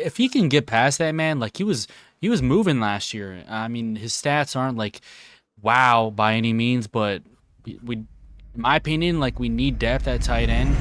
if he can get past that, man, like he was moving last year. I mean, his stats aren't like wow by any means, but in my opinion, like we need depth at tight end.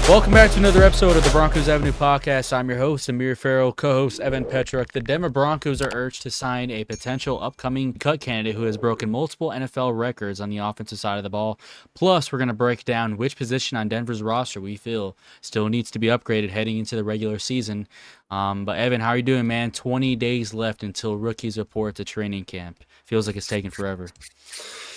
Welcome back to another episode of the Broncos Avenue podcast. I'm your host, Amir Farrell, co-host Evan Petruk. The Denver Broncos are urged to sign a potential upcoming cut candidate who has broken multiple NFL records on the offensive side of the ball. Plus, we're going to break down which position on Denver's roster we feel still needs to be upgraded heading into the regular season. But Evan, how are you doing, man? 20 days left until rookies report to training camp. Feels like it's taking forever.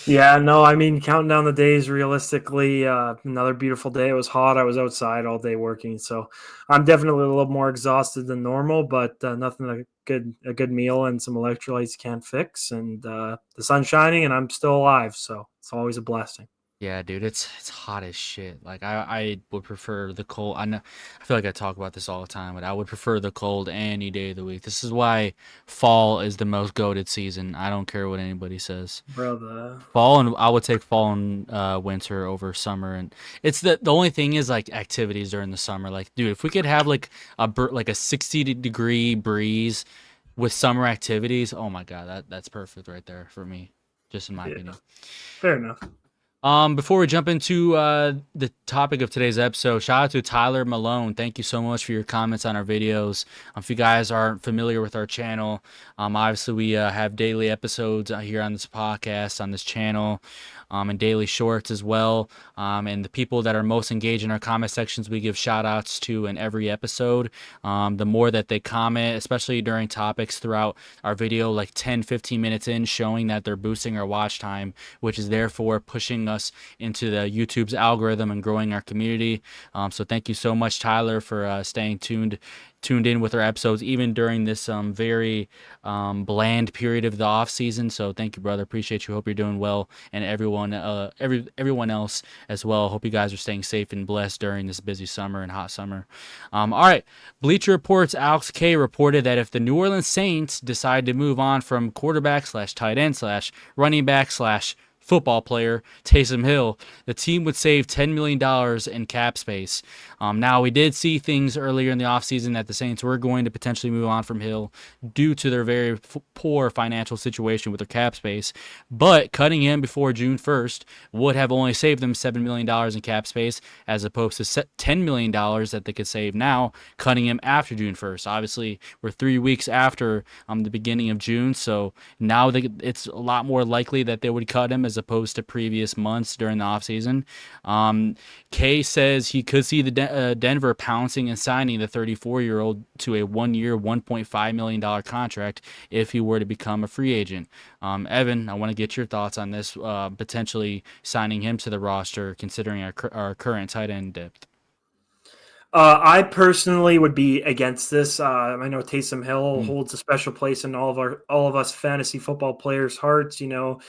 Yeah, no, I mean, counting down the days realistically, another beautiful day. It was hot. I was outside all day working. So I'm definitely a little more exhausted than normal, but nothing a good meal and some electrolytes can't fix. And the sun's shining and I'm still alive. So it's always a blessing. Yeah, dude, it's hot as shit. Like I would prefer the cold. I feel like I talk about this all the time, but I would prefer the cold any day of the week. This is why fall is the most goated season. I don't care what anybody says. Brother. Fall and I would take fall and winter over summer, and it's the only thing is like activities during the summer. Like, dude, if we could have like a 60-degree breeze with summer activities, oh my God, that's perfect right there for me, just in my Yeah, opinion. fair enough. Before we jump into the topic of today's episode, shout out to Tyler Malone. Thank you so much for your comments on our videos. If you guys aren't familiar with our channel, obviously we have daily episodes here on this podcast, on this channel, and daily shorts as well. And the people that are most engaged in our comment sections, we give shout outs to in every episode. The more that they comment, especially during topics throughout our video, like 10, 15 minutes in, showing that they're boosting our watch time, which is therefore pushing us into the YouTube's algorithm and growing our community. So thank you so much, Tyler, for staying tuned in with our episodes, even during this very bland period of the off season. So thank you, brother. Appreciate you. Hope you're doing well, and everyone else as well. Hope you guys are staying safe and blessed during this busy summer and hot summer. All right. Bleacher Report's Alex K reported that if the New Orleans Saints decide to move on from quarterback / tight end / running back / football player Taysom Hill, the team would save $10 million in cap space. Now, we did see things earlier in the offseason that the Saints were going to potentially move on from Hill due to their very poor financial situation with their cap space, but cutting him before June 1st would have only saved them $7 million in cap space as opposed to $10 million that they could save now, cutting him after June 1st. Obviously, we're 3 weeks after the beginning of June, so now it's a lot more likely that they would cut him as opposed to previous months during the offseason. Kay says he could see the Denver pouncing and signing the 34-year-old to a 1-year, $1.5 million contract if he were to become a free agent. Evan, I want to get your thoughts on this, potentially signing him to the roster, considering our current tight end depth. I personally would be against this. I know Taysom Hill holds a special place in all of us fantasy football players' hearts. Most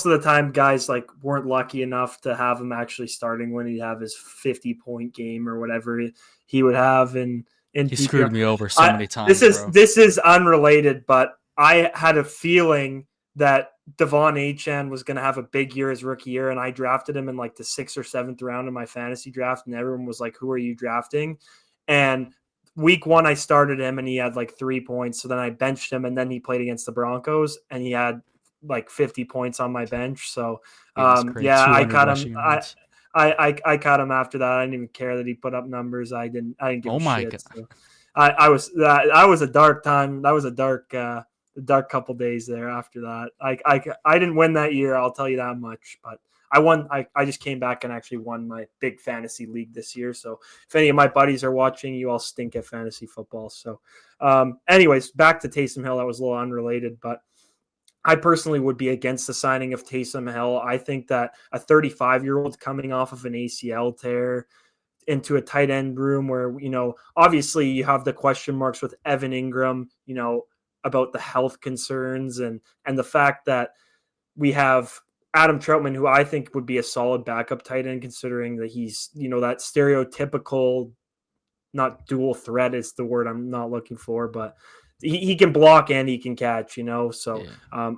of the time, guys like weren't lucky enough to have him actually starting when he'd have his 50-point game or whatever he would have in He PPR. screwed me over so many times, bro. This is unrelated, but I had a feeling that Devon Achane was going to have a big year his rookie year, and I drafted him in like the 6th or 7th round of my fantasy draft, and everyone was like, who are you drafting? And week 1, I started him, and he had like 3 points, so then I benched him, and then he played against the Broncos, and he had like 50 points on my bench, so I cut him. I cut him after that. I didn't even care that he put up numbers. I didn't give Oh a my shit. God. So I was a dark time. That was a dark couple days there after that. I didn't win that year, I'll tell you that much, but I won. I just came back and actually won my big fantasy league this year. So if any of my buddies are watching, you all stink at fantasy football. So anyways, back to Taysom Hill. That was a little unrelated, but I personally would be against the signing of Taysom Hill. I think that a 35-year-old coming off of an ACL tear into a tight end room where, obviously you have the question marks with Evan Ingram, about the health concerns and the fact that we have Adam Troutman, who I think would be a solid backup tight end, considering that he's, that stereotypical, not dual threat is the word I'm not looking for, but he can block and he can catch, So, Yeah.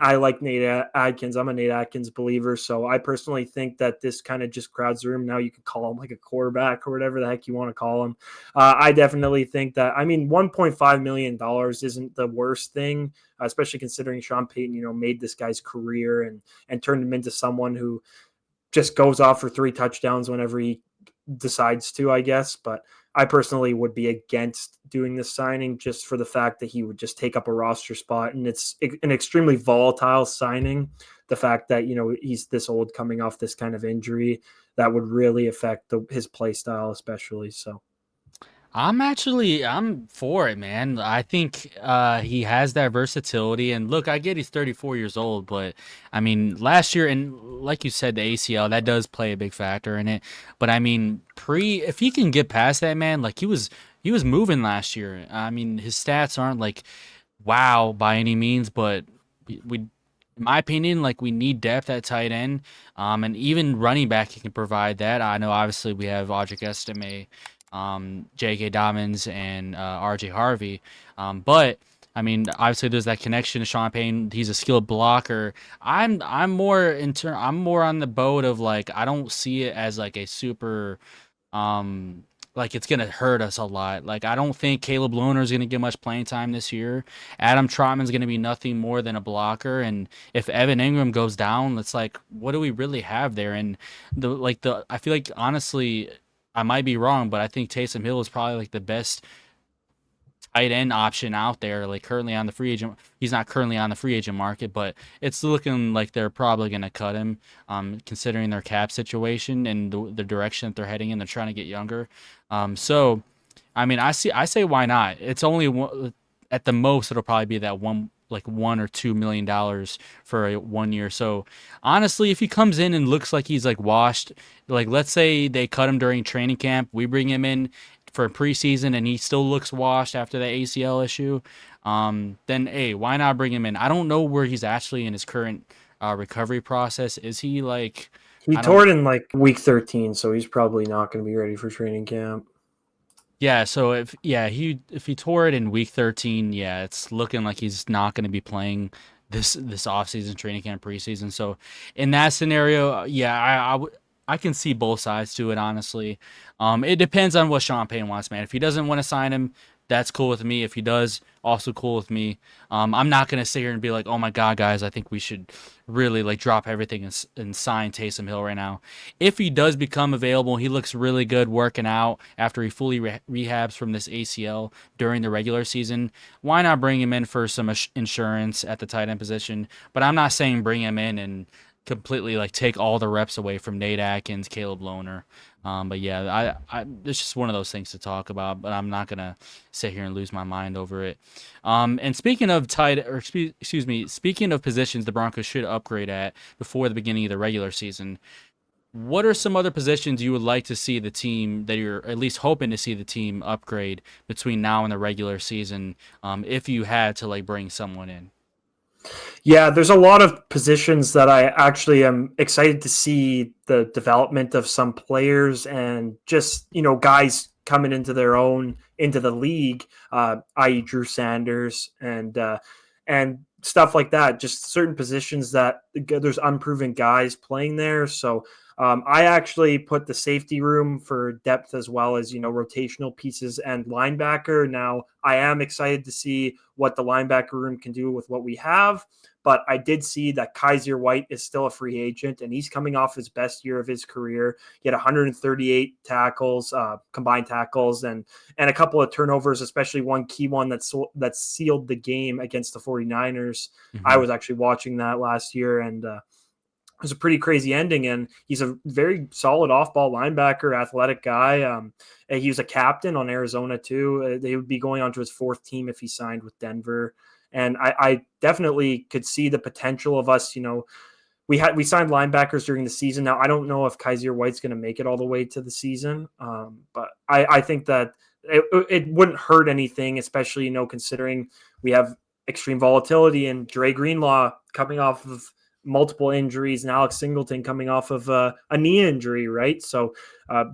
I like Nate Adkins. I'm a Nate Adkins believer. So I personally think that this kind of just crowds the room. Now you could call him like a quarterback or whatever the heck you want to call him. I definitely think that, $1.5 million isn't the worst thing, especially considering Sean Payton, made this guy's career and turned him into someone who just goes off for 3 touchdowns whenever he decides to, I guess. But I personally would be against doing this signing just for the fact that he would just take up a roster spot. And it's an extremely volatile signing. The fact that, he's this old coming off this kind of injury, that would really affect his play style, especially. So. I'm for it, man. I think he has that versatility. And look, I get he's 34 years old, but last year, and like you said, the ACL, that does play a big factor in it. But if he can get past that, man, like he was moving last year. His stats aren't like wow by any means, but in my opinion, like we need depth at tight end, and even running back he can provide that. I know obviously we have Audric Estime, J.K. Dobbins, and R.J. Harvey, but obviously there's that connection to Sean Payton. He's a skilled blocker. I'm more on the boat of like I don't see it as like a super um, like it's gonna hurt us a lot. Like I don't think Caleb Lohner is gonna get much playing time this year. Adam Trotman's gonna be nothing more than a blocker, and if Evan Ingram goes down, it's like what do we really have there? And I feel like honestly, I might be wrong, but I think Taysom Hill is probably like the best tight end option out there, like currently on the free agent. He's not currently on the free agent market, but it's looking like they're probably going to cut him, considering their cap situation and the direction that they're heading in. They're trying to get younger. So, I say why not? It's only at the most it'll probably be that $1 or $2 million for a 1 year. So honestly, if he comes in and looks like he's like washed, like let's say they cut him during training camp, we bring him in for preseason and he still looks washed after the ACL issue, then hey, why not bring him in? I don't know where he's actually in his current recovery process. Is he like He I tore don't it in like week 13, so he's probably not going to be ready for training camp. Yeah, so if he tore it in week 13, yeah, it's looking like he's not going to be playing this offseason training camp preseason. So in that scenario, yeah, I can see both sides to it honestly. It depends on what Sean Payton wants, man. If he doesn't want to sign him, that's cool with me. If he does, also cool with me. I'm not gonna sit here and be like, oh my god, guys, I think we should really like drop everything and sign Taysom Hill right now. If he does become available, he looks really good working out after he fully rehabs from this ACL during the regular season. Why not bring him in for some insurance at the tight end position? But I'm not saying bring him in and completely like take all the reps away from Nate Atkins, Caleb Lohner. But yeah, it's just one of those things to talk about. But I'm not gonna sit here and lose my mind over it. And speaking of speaking of positions the Broncos should upgrade at before the beginning of the regular season, what are some other positions you would like to see the team that you're at least hoping to see the team upgrade between now and the regular season, if you had to like bring someone in? Yeah, there's a lot of positions that I actually am excited to see the development of some players and just, guys coming into their own into the league, i.e. Drew Sanders and stuff like that. Just certain positions that there's unproven guys playing there. So I actually put the safety room for depth as well as, rotational pieces and linebacker. Now, I am excited to see what the linebacker room can do with what we have. But I did see that Kaiser White is still a free agent, and he's coming off his best year of his career. He had 138 tackles, combined tackles, and a couple of turnovers, especially one key one that sealed the game against the 49ers. I Mm-hmm. was actually watching that last year, and it was a pretty crazy ending. And he's a very solid off-ball linebacker, athletic guy. And he was a captain on Arizona too. They would be going on to his 4th team if he signed with Denver. And I definitely could see the potential of us. We signed linebackers during the season. Now I don't know if Kaiser White's going to make it all the way to the season, but I think that it wouldn't hurt anything, especially considering we have extreme volatility and Dre Greenlaw coming off of multiple injuries, and Alex Singleton coming off of a knee injury, right? So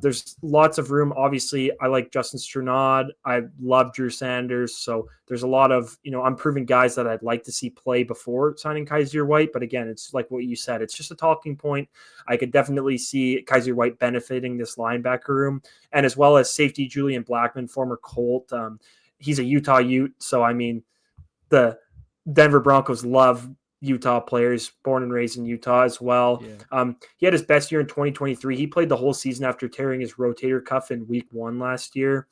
there's lots of room. Obviously, I like Justin Strnad. I love Drew Sanders. So there's a lot of, unproven guys that I'd like to see play before signing Kaiser White. But again, it's like what you said. It's just a talking point. I could definitely see Kaiser White benefiting this linebacker room, and as well as safety Julian Blackmon, former Colt. He's a Utah Ute. So, I mean, the Denver Broncos love Utah players, born and raised in Utah as well. Yeah. He had his best year in 2023. He played the whole season after tearing his rotator cuff in week 1 last year.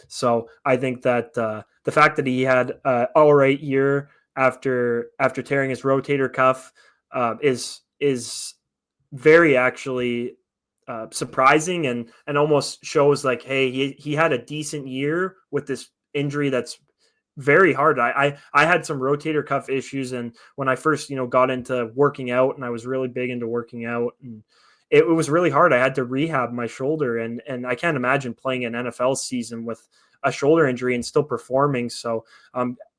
So I think that the fact that he had an all right year after tearing his rotator cuff is very actually surprising, and almost shows like, hey, he had a decent year with this injury that's very hard. I had some rotator cuff issues, and when I first got into working out, and I was really big into working out, and it was really hard. I had to rehab my shoulder, and I can't imagine playing an NFL season with a shoulder injury and still performing. So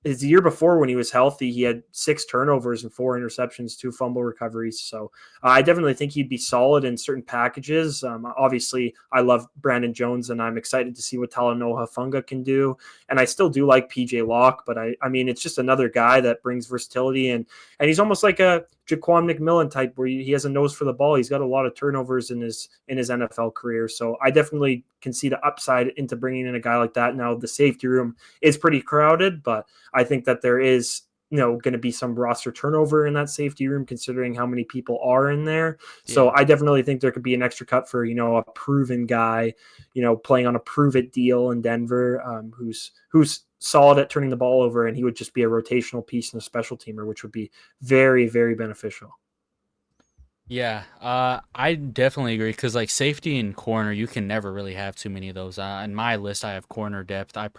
his year before, when he was healthy, he had 6 turnovers and 4 interceptions, 2 fumble recoveries. So I definitely think he'd be solid in certain packages. Obviously, I love Brandon Jones, and I'm excited to see what Talanoa Funga can do. And I still do like PJ Locke, but I mean, it's just another guy that brings versatility, and he's almost like a Jaquan McMillan type, where he has a nose for the ball. He's got a lot of turnovers in his NFL career. So I definitely can see the upside into bringing in a guy like that. Now, the safety room is pretty crowded, but I think that there is going to be some roster turnover in that safety room, considering how many people are in there. Yeah. So I definitely think there could be an extra cut for, a proven guy, playing on a prove it deal in Denver, who's solid at turning the ball over, and he would just be a rotational piece and a special teamer, which would be very, very beneficial. Yeah, I definitely agree, because like safety and corner, you can never really have too many of those. In my list, I have corner depth. I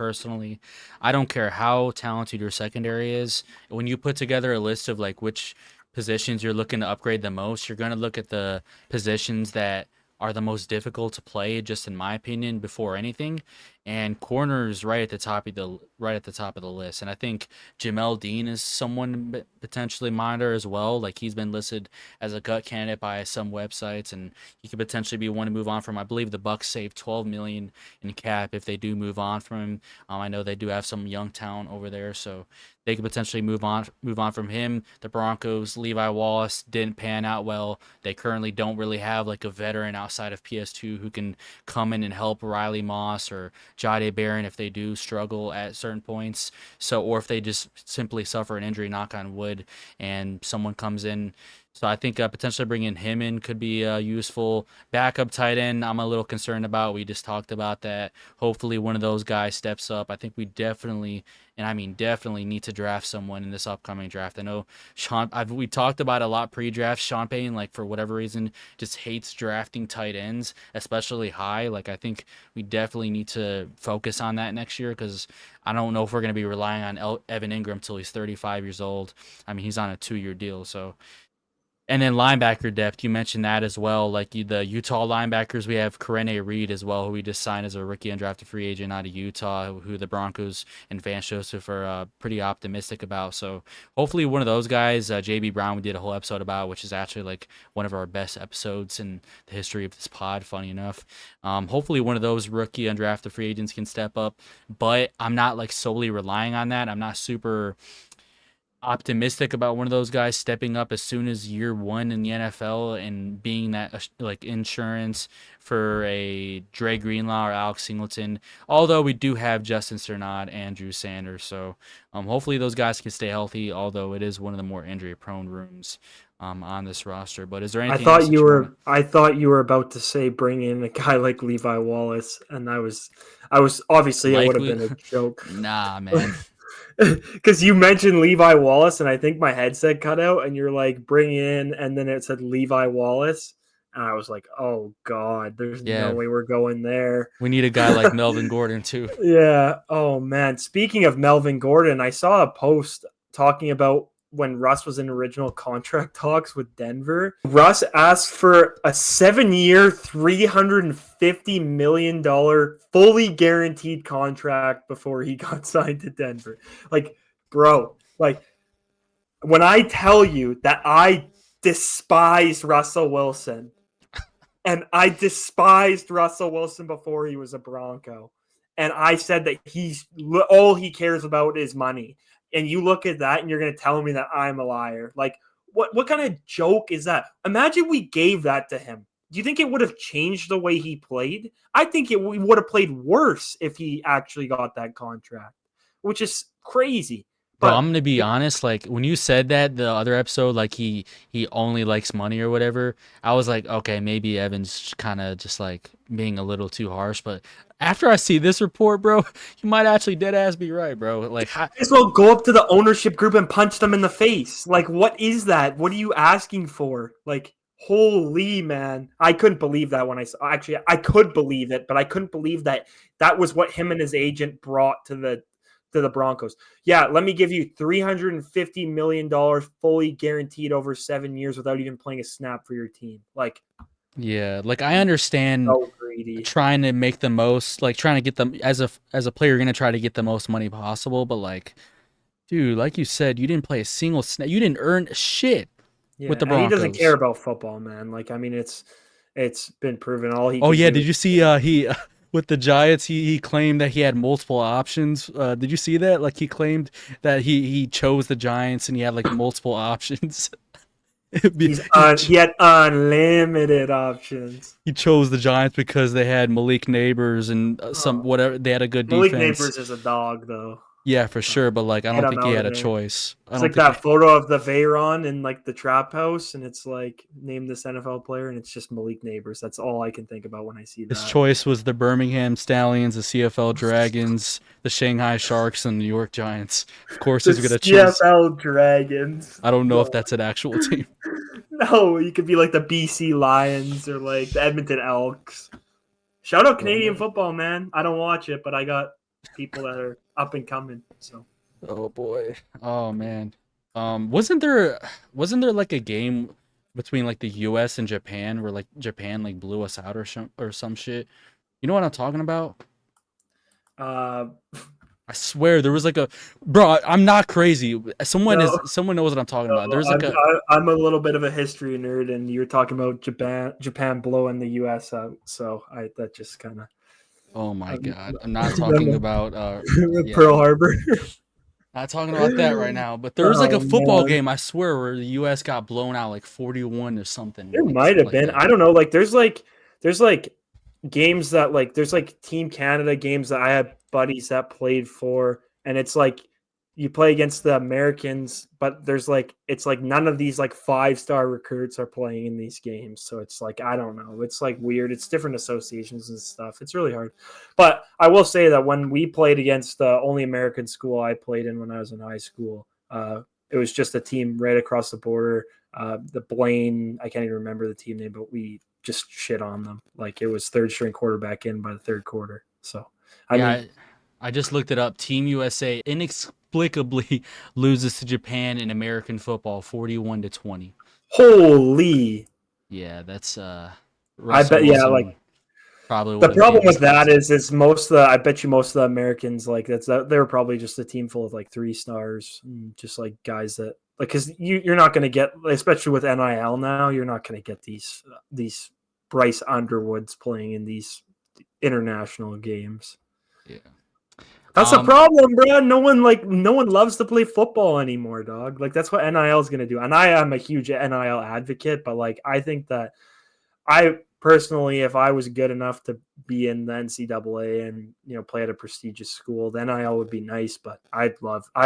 don't care how talented your secondary is. When you put together a list of like which positions you're looking to upgrade the most, you're going to look at the positions that are the most difficult to play, just in my opinion, before anything. And corners right at the top of the list. And I think Jamel Dean is someone potentially monitor as well. Like, he's been listed as a gut candidate by some websites, and he could potentially be one to move on from. I believe the Bucks save $12 million in cap if they do move on from him. I know they do have some young talent over there, so they could potentially move on from him. The Broncos, Levi Wallace didn't pan out well. They currently don't really have like a veteran outside of PS2 who can come in and help Riley Moss or Jade Barron if they do struggle at certain points. So, or if they just simply suffer an injury, knock on wood, and someone comes in. So I think potentially bringing him in could be a useful backup tight end. I'm a little concerned about. We just talked about that. Hopefully one of those guys steps up. I think we definitely, and I mean definitely, need to draft someone in this upcoming draft. I know we talked about a lot pre-draft. Sean Payton, like, for whatever reason, just hates drafting tight ends, especially high. Like, I think we definitely need to focus on that next year, because I don't know if we're going to be relying on Evan Ingram till he's 35 years old. I mean, he's on a 2-year deal, so. And then linebacker depth, you mentioned that as well. Like, the Utah linebackers, we have Karene Reed as well, who we just signed as a rookie undrafted free agent out of Utah, who the Broncos and Vance Joseph are pretty optimistic about. So hopefully one of those guys, JB Brown, we did a whole episode about, which is actually like one of our best episodes in the history of this pod, funny enough. Hopefully one of those rookie undrafted free agents can step up, but I'm not like solely relying on that. I'm not super optimistic about one of those guys stepping up as soon as year 1 in the NFL and being that like insurance for a Dre Greenlaw or Alex Singleton. Although we do have Justin Strnad and Drew Sanders, so hopefully those guys can stay healthy. Although it is one of the more injury-prone rooms on this roster. But is there anything else I thought you were about to say bring in a guy like Levi Wallace, and I was obviously it would have been a joke. Nah, man. Because you mentioned Levi Wallace, and I think my headset cut out, and you're like, bring in, and then it said Levi Wallace, and I was like, oh god, there's no way we're going there. We need a guy like Melvin Gordon too. Yeah. Oh man. Speaking of Melvin Gordon, I saw a post talking about when Russ was in original contract talks with Denver. Russ asked for a 7-year, $350 million fully guaranteed contract before he got signed to Denver. Like, bro, like, When I tell you that I despised Russell Wilson, and I despised Russell Wilson before he was a Bronco, and I said that he's all he cares about is money. And you look at that, and you're going to tell me that I'm a liar. Like, what kind of joke is that? Imagine we gave that to him. Do you think it would have changed the way he played? I think it would have played worse if he actually got that contract, which is crazy. Bro, But I'm gonna be honest. Like when you said that the other episode, like he only likes money or whatever, I was like, okay, maybe Evan's kind of just like being a little too harsh. But after I see this report, bro, you might actually dead ass be right, bro. Like, as well go up to the ownership group and punch them in the face. Like, what is that? What are you asking for? Like, holy man, I couldn't believe that when I saw. Actually, I could believe it, but I couldn't believe that that was what him and his agent brought to the Broncos. Yeah, let me give you $350 million fully guaranteed over 7 years without even playing a snap for your team. Like, yeah, like I understand so greedy. trying to make the most, like trying to get them as a player, you're gonna try to get the most money possible. But like, dude, like you said, you didn't play a single snap. You didn't earn shit with Yeah, the and he doesn't care Broncos. about football, man. Like, I mean, it's been proven all he Oh could yeah, do did is you see he with the Giants he claimed that he had multiple options. Did you see that? Like he claimed that he chose the Giants and he had like multiple options. he had unlimited options. He chose the Giants because they had Malik Neighbors and some Oh, whatever, they had a good Malik defense. Neighbors is a dog, though. Yeah, for sure, but like I Get don't him think he out of had a there. choice. I It's don't like think he that photo of the Veyron in like the trap house, and it's like name this NFL player, and it's just Malik Neighbors. That's all I can think about when I see his that. choice was the Birmingham Stallions, the CFL Dragons, the Shanghai Sharks, and the New York Giants. Of course, The he's gonna choose. CFL Dragons. I don't know if God. that's an actual team. No, you could be like the BC Lions or like the Edmonton Elks. Shout out Canadian football, man. I don't watch it, but I got people that are up and coming. So Oh boy. Oh man. Wasn't there like a game between like the US and Japan where like Japan like blew us out or some shit? You know what I'm talking about? uh I swear there was like a bro, I'm not crazy. no, Someone knows what I'm talking about. no, There's like a I'm a little bit of a history nerd, and you're talking about Japan blowing the U.S. out. So I that just kind of oh my um, god. I'm not talking about yeah, Pearl Harbor. not talking about that right now, but there was like a Oh football man, game, I swear, where the US got blown out like 41 or something, there like might something have like been. that. I don't know. There's like games that like there's like Team Canada games that I had buddies that played for, and it's like you play against the Americans, but there's like it's like none of these like 5-star recruits are playing in these games. So it's like I don't know. It's like weird. It's different associations and stuff. It's really hard. But I will say that when we played against the only American school I played in when I was in high school, it was just a team right across the border. The Blaine, I can't even remember the team name, but we just shit on them. Like it was third string quarterback in by the third quarter. So, I Yeah, mean, I just looked it up. Team USA inexplicably loses to Japan in American football 41-20. holy, Yeah, that's I Russell bet, yeah, like Wilson probably the would have problem came with that expected. is most of the, I bet you most of the Americans, like they were probably just a team full of like 3 stars, just like guys that, like, cause you're not going to get, especially with NIL now, you're not going to get these Bryce Underwoods playing in these international games. Yeah. That's a Um problem, bro. No one loves to play football anymore, dog. Like that's what NIL is gonna do. And I am a huge NIL advocate, but like I think that I personally, if I was good enough to be in the NCAA and play at a prestigious school, then NIL would be nice. But I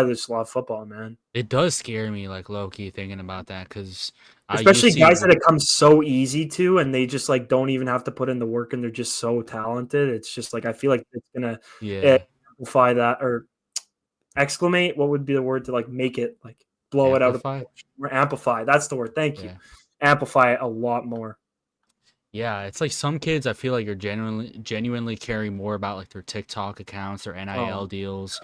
just love football, man. it does scare me like low key thinking about that cuz you Especially see guys that it comes so easy to, and they just like don't even have to put in the work, and they're just so talented. It's just like I feel like it's gonna yeah, amplify that or exclamate, what would be the word to like make it like blow it out of amplify. proportion? Or amplify, that's the word, thank you. Yeah. Amplify it a lot more. Yeah, it's like some kids I feel like are genuinely caring more about like their TikTok accounts or NIL Oh, deals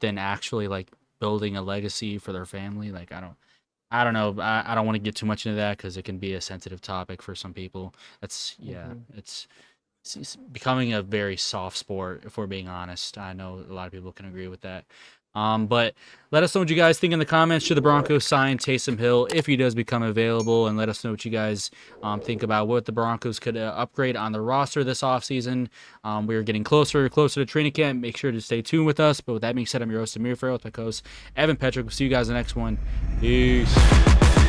than actually like building a legacy for their family. Like I don't know. I don't want to get too much into that because it can be a sensitive topic for some people. That's yeah, mhm. it's becoming a very soft sport if we're being honest. I know a lot of people can agree with that. But let us know what you guys think in the comments. Should the Broncos sign Taysom Hill if he does become available? And let us know what you guys think about what the Broncos could upgrade on the roster this offseason. We're getting closer to training camp. Make sure to stay tuned with us. But with that being said, I'm your host, Amir Farrell, with my co-host, Evan Petruk. We'll see you guys in the next one. Peace.